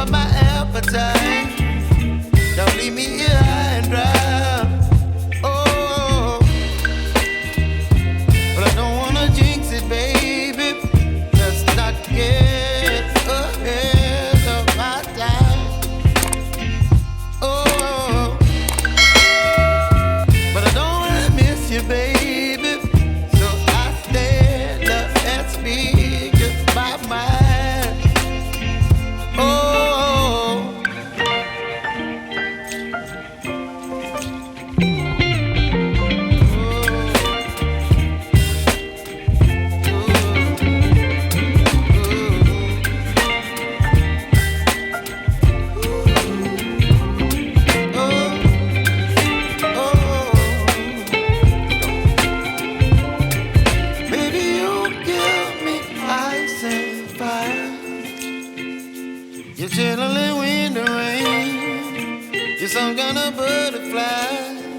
up my appetite. Don't leave me here high and dry. Oh, but I don't wanna jinx it, baby. Let's not get ahead of my time. Oh, but I don't wanna miss you, baby. So I stand up and speak just my mind. Oh. You're chilling in the rain. You're some kind of butterfly.